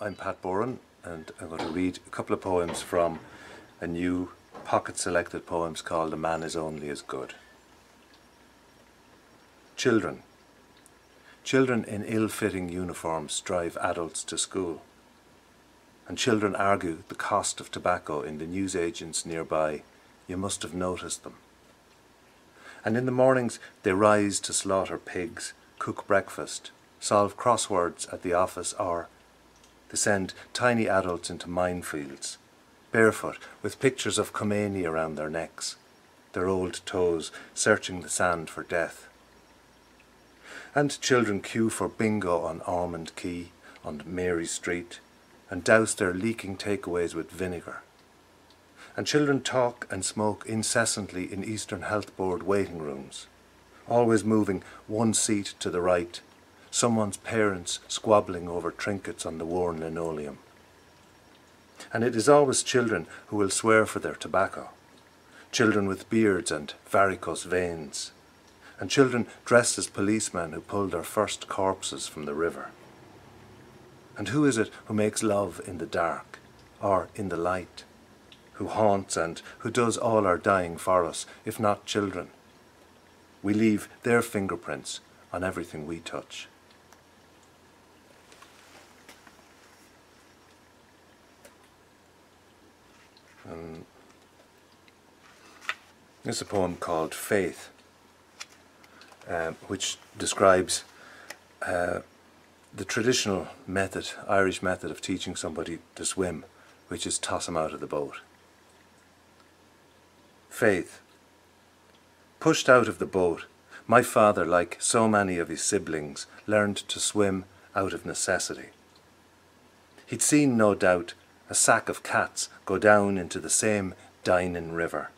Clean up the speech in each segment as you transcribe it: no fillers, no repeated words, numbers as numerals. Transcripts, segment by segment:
I'm Pat Boran, and I'm going to read a couple of poems from a new pocket selected poems called A Man Is Only As Good. Children. Children in ill-fitting uniforms drive adults to school. And children argue the cost of tobacco in the newsagents nearby. You must have noticed them. And in the mornings they rise to slaughter pigs, cook breakfast, solve crosswords at the office, or they send tiny adults into minefields, barefoot with pictures of Khomeini around their necks, their old toes searching the sand for death. And children queue for bingo on Ormond Quay, on Mary Street, and douse their leaking takeaways with vinegar. And children talk and smoke incessantly in Eastern Health Board waiting rooms, always moving one seat to the right, someone's parents squabbling over trinkets on the worn linoleum. And it is always children who will swear for their tobacco, children with beards and varicose veins, and children dressed as policemen who pulled their first corpses from the river. And who is it who makes love in the dark, or in the light, who haunts and who does all our dying for us, if not children? We leave their fingerprints on everything we touch. This is a poem called Faith, which describes the traditional method, Irish method of teaching somebody to swim, which is toss him out of the boat. Faith. Pushed out of the boat, my father, like so many of his siblings, learned to swim out of necessity. He'd seen, no doubt, a sack of cats go down into the same Dynin river,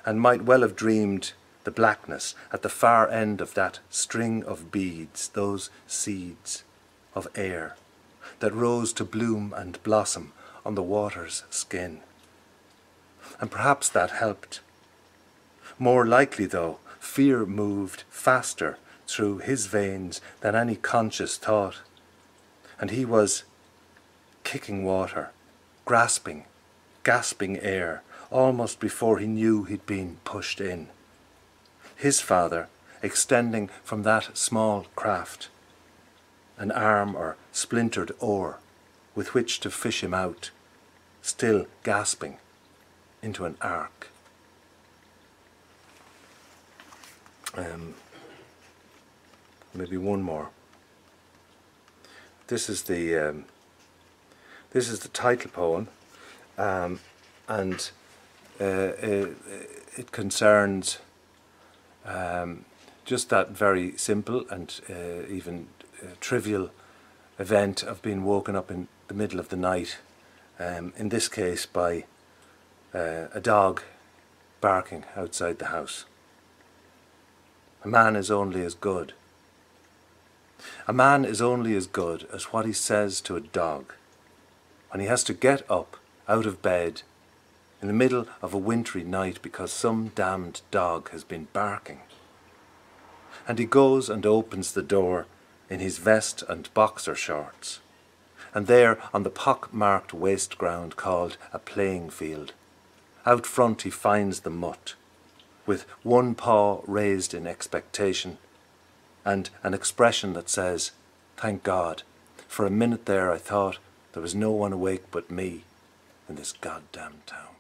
and might well have dreamed the blackness at the far end of that string of beads, those seeds of air that rose to bloom and blossom on the water's skin. And perhaps that helped. More likely, though, fear moved faster through his veins than any conscious thought, and he was kicking water, grasping, gasping air, almost before he knew he'd been pushed in. His father extending from that small craft, an arm or splintered oar with which to fish him out, still gasping, into an ark. Maybe one more. This is the title poem, and it concerns just that very simple and even trivial event of being woken up in the middle of the night, in this case by a dog barking outside the house. A man is only as good. A man is only as good as what he says to a dog when he has to get up out of bed in the middle of a wintry night because some damned dog has been barking. And he goes and opens the door in his vest and boxer shorts, and there on the pock-marked waste ground called a playing field, out front he finds the mutt, with one paw raised in expectation, and an expression that says, "Thank God, for a minute there I thought there was no one awake but me in this goddamn town."